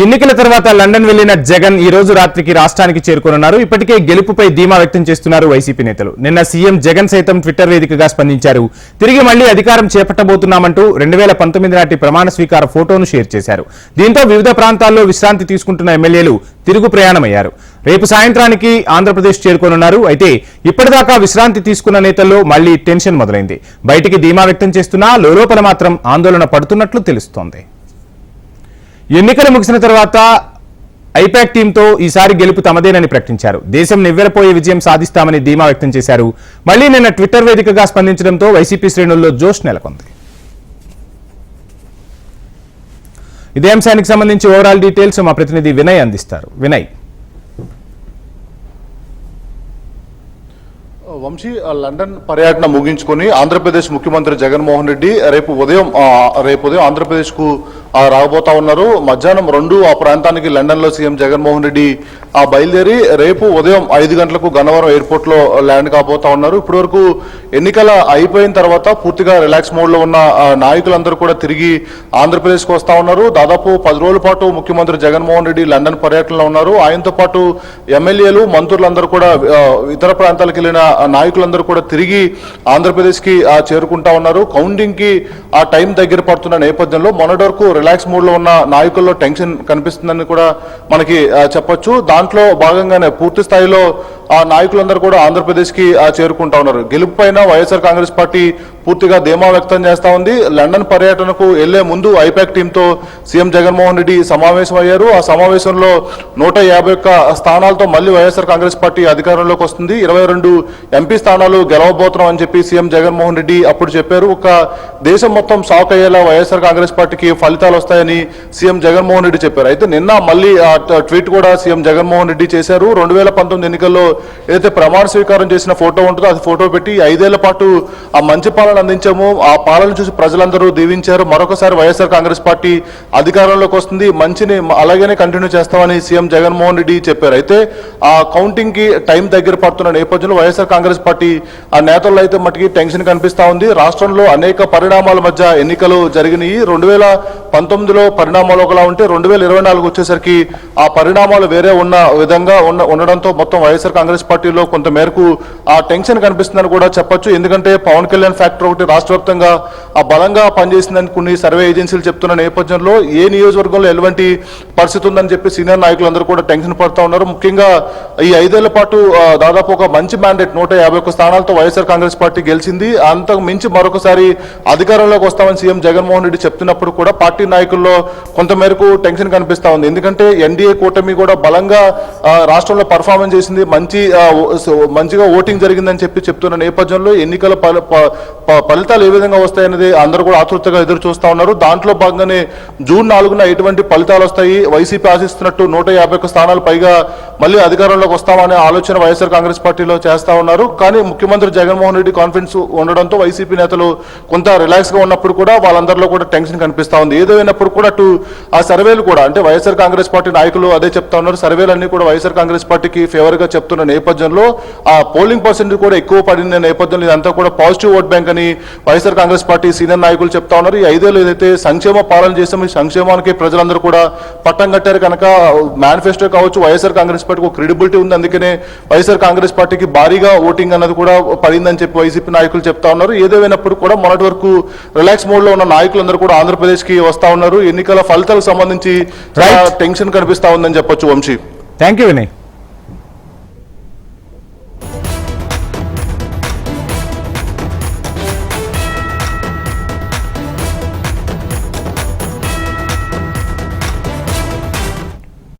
ఎన్నికల తర్వాత లండన్ వెళ్లిన జగన్ ఈ రోజు రాత్రికి రాష్ట్రానికి చేరుకోనున్నారు. ఇప్పటికే గెలుపుపై ధీమా వ్యక్తం చేస్తున్నారు వైసీపీ నేతలు. నిన్న సీఎం జగన్ సైతం ట్విట్టర్ వేదికగా స్పందించారు. తిరిగి మళ్లీ అధికారం చేపట్టబోతున్నామంటూ 2019 నాటి ప్రమాణ స్వీకార ఫోటోను షేర్ చేశారు. దీంతో వివిధ ప్రాంతాల్లో విశ్రాంతి తీసుకుంటున్న ఎమ్మెల్యేలు తిరుగు ప్రయాణమయ్యారు. రేపు సాయంత్రానికి ఆంధ్రప్రదేశ్ చేరుకోనున్నారు. అయితే ఇప్పటిదాకా విశ్రాంతి తీసుకున్న నేతల్లో మళ్లీ టెన్షన్ మొదలైంది. బయటికి ధీమా వ్యక్తం చేస్తున్నా లోపల మాత్రం ఆందోళన పడుతున్నట్లు తెలుస్తోంది. ఎన్నికలు ముగిసిన తర్వాత ఐపాక్ టీంతో ఈసారి గెలుపు తమదేనని ప్రకటించారు. దేశం నివ్వెరపోయే విజయం సాధిస్తామని ధీమా వ్యక్తం చేశారు. మళ్లీ నిన్న ట్విట్టర్ వేదికగా స్పందించడంతో వైసీపీ శ్రేణుల్లో జోష్ నెలకొంది. ఇదే అంశానికి సంబంధించి ఓవరాల్ డీటెయిల్స్ మా ప్రతినిధి వినయ్ అందిస్తారు. వినయ్. వంశీ, లండన్ పర్యటన ముగించుకొని ఆంధ్రప్రదేశ్ ముఖ్యమంత్రి జగన్మోహన్ రెడ్డి రేపు ఉదయం ఆంధ్రప్రదేశ్ కు రాబోతా ఉన్నారు. మధ్యాహ్నం 2 ఆ ప్రాంతానికి లండన్ లో సీఎం జగన్మోహన్ రెడ్డి బయలుదేరి రేపు ఉదయం 5 గంటలకు గన్నవరం ఎయిర్పోర్ట్ లో ల్యాండ్ కాబోతా ఉన్నారు. ఇప్పటి వరకు ఎన్నికల అయిపోయిన తర్వాత పూర్తిగా రిలాక్స్ మోడ్ లో ఉన్న నాయకులందరూ కూడా తిరిగి ఆంధ్రప్రదేశ్ కు వస్తా ఉన్నారు. దాదాపు 10 రోజుల పాటు ముఖ్యమంత్రి జగన్మోహన్ రెడ్డి లండన్ పర్యటనలో ఉన్నారు. ఆయనతో పాటు ఎమ్మెల్యేలు, మంత్రులందరూ కూడా ఇతర ప్రాంతాలకు వెళ్లిన నాయకులందరూ కూడా తిరిగి ఆంధ్రప్రదేశ్ కి చేరుకుంటా ఉన్నారు. కౌంటింగ్ కి ఆ టైం దగ్గర పడుతున్న నేపథ్యంలో మొన్నటి వరకు రిలాక్స్ మూడ్ లో ఉన్న నాయకుల్లో టెన్షన్ కనిపిస్తుందని కూడా మనకి చెప్పొచ్చు. దాంట్లో భాగంగానే పూర్తి స్థాయిలో ఆ నాయకులందరూ కూడా ఆంధ్రప్రదేశ్ కి చేరుకుంటా ఉన్నారు. గెలుపు పైన వైఎస్ఆర్ కాంగ్రెస్ పార్టీ పూర్తిగా ధీమా వ్యక్తం చేస్తా ఉంది. లండన్ పర్యటనకు వెళ్లే ముందు ఐపాక్ టీంతో సీఎం జగన్మోహన్ రెడ్డి సమావేశం అయ్యారు. ఆ సమావేశంలో 151 స్థానాలతో మళ్లీ వైఎస్ఆర్ కాంగ్రెస్ పార్టీ అధికారంలోకి వస్తుంది. 22 ఎంపీ స్థానాలు గెలవబోతున్నాం అని చెప్పి సీఎం జగన్మోహన్ రెడ్డి అప్పుడు చెప్పారు. ఒక దేశం మొత్తం షాక్ అయ్యేలా వైఎస్ఆర్ కాంగ్రెస్ పార్టీకి ఫలితాలు వస్తాయని సీఎం జగన్మోహన్ రెడ్డి చెప్పారు. అయితే నిన్న మళ్ళీ ట్వీట్ కూడా సీఎం జగన్మోహన్ రెడ్డి చేశారు. 2019 ఎన్నికల్లో ఏదైతే ప్రమాణ స్వీకారం చేసిన ఫోటో ఉంటుందో అది ఫోటో పెట్టి 5 ఏళ్ల పాటు ఆ మంచి పాలన అందించాము, ఆ పాలన చూసి ప్రజలందరూ దీవించారు, మరొకసారి వైఎస్ఆర్ కాంగ్రెస్ పార్టీ అధికారంలోకి వస్తుంది, మంచిని అలాగనే కంటిన్యూ చేస్తామని సీఎం జగన్మోహన్ రెడ్డి చెప్పారు. అయితే ఆ కౌంటింగ్ కి టైం దగ్గర పడుతున్న నేపథ్యంలో వైఎస్ఆర్ కాంగ్రెస్ పార్టీ ఆ నేతల్లో అయితే మట్టికి టెన్షన్ కనిపిస్తా ఉంది. రాష్ట్రంలో అనేక పరిణామాల మధ్య ఎన్నికలు జరిగినాయి. 2019లో పరిణామాలు ఒకలా ఉంటే 2024 వచ్చేసరికి ఆ పరిణామాలు వేరే ఉన్న విధంగా ఉండడంతో మొత్తం వైఎస్ఆర్ కాంగ్రెస్ పార్టీలో కొంత మేరకు ఆ టెన్షన్ కనిపిస్తుందని కూడా చెప్పొచ్చు. ఎందుకంటే పవన్ కళ్యాణ్ ఫ్యాక్టర్ ఒకటి రాష్ట్ర వ్యాప్తంగా ఆ బలంగా పనిచేసిందని కొన్ని సర్వే ఏజెన్సీలు చెప్తున్న నేపథ్యంలో ఏ నియోజకవర్గంలో ఎలాంటి పరిస్థితి ఉందని చెప్పి సీనియర్ నాయకులందరూ కూడా టెన్షన్ పడుతూ ఉన్నారు. ముఖ్యంగా ఈ 5 ఏళ్ల పాటు దాదాపు ఒక మంచి మ్యాండేట్ 151 స్థానాలతో వైఎస్ఆర్ కాంగ్రెస్ పార్టీ గెలిచింది. అంతకు మించి మరొకసారి అధికారంలోకి వస్తామని సీఎం జగన్మోహన్ రెడ్డి చెప్తున్నప్పుడు కూడా పార్టీ నాయకుల్లో కొంత మేరకు టెన్షన్ కనిపిస్తా ఉంది. ఎందుకంటే ఎన్డీఏ కూటమి కూడా బలంగా రాష్ట్రంలో పర్ఫార్మెన్స్ చేసింది, మంచిగా ఓటింగ్ జరిగిందని చెప్తున్న నేపథ్యంలో ఎన్నికల ఫలితాలు ఏ విధంగా వస్తాయనేది అందరూ కూడా ఆతృతగా ఎదురు చూస్తా ఉన్నారు. దాంట్లో భాగంగానే జూన్ 4న ఎటువంటి ఫలితాలు వస్తాయి, వైసీపీ ఆశిస్తున్నట్టు 151 స్థానాలు పైగా మళ్ళీ అధికారంలోకి వస్తామనే ఆలోచన వైఎస్ఆర్ కాంగ్రెస్ పార్టీలో చేస్తా ఉన్నారు. కానీ ముఖ్యమంత్రి జగన్మోహన్ రెడ్డి కాన్ఫిడెన్స్ ఉండడంతో వైసీపీ నేతలు కొంత రిలాక్స్ గా ఉన్నప్పుడు కూడా వాళ్ళందరిలో కూడా టెన్షన్ కనిపిస్తా ఉంది. ఏదైనప్పుడు కూడా అటు ఆ సర్వేలు కూడా అంటే వైఎస్ఆర్ కాంగ్రెస్ పార్టీ నాయకులు అదే చెప్తా ఉన్నారు. సర్వేలన్నీ కూడా వైఎస్ఆర్ కాంగ్రెస్ పార్టీకి ఫేవర్ గా చెప్తున్న నేపథ్యంలో ఆ పోలింగ్ పర్సెంటేజ్ కూడా ఎక్కువ పడిన నేపథ్యంలో ఇదంతా కూడా పాజిటివ్ ఓట్ బ్యాంక్ అని వైఎస్ఆర్ కాంగ్రెస్ పార్టీ సీనియర్ నాయకులు చెప్తా ఉన్నారు. ఈ 5 ఏళ్ళు ఏదైతే సంక్షేమ పాలన చేసామో ఈ సంక్షేమానికి ప్రజలందరూ కూడా పట్టం కట్టారు కనుక మేనిఫెస్టో కావచ్చు వైఎస్ఆర్ కాంగ్రెస్ పార్టీకి ఒక క్రెడిబిలిటీ ఉంది. అందుకనే వైఎస్ఆర్ కాంగ్రెస్ పార్టీకి భారీగా ఓటింగ్ అన్నది కూడా పడిందని చెప్పి వైసీపీ నాయకులు చెప్తా ఉన్నారు. ఏదేమైనప్పుడు కూడా మొన్నటి వరకు రిలాక్స్ మోడ్ లో ఉన్న నాయకులందరూ కూడా ఆంధ్రప్రదేశ్ కి వస్తా ఉన్నారు. ఎన్నికల ఫలితాలకు సంబంధించి టెన్షన్ కనిపిస్తా ఉందని చెప్పొచ్చు. Vamshi, thank you Vinay.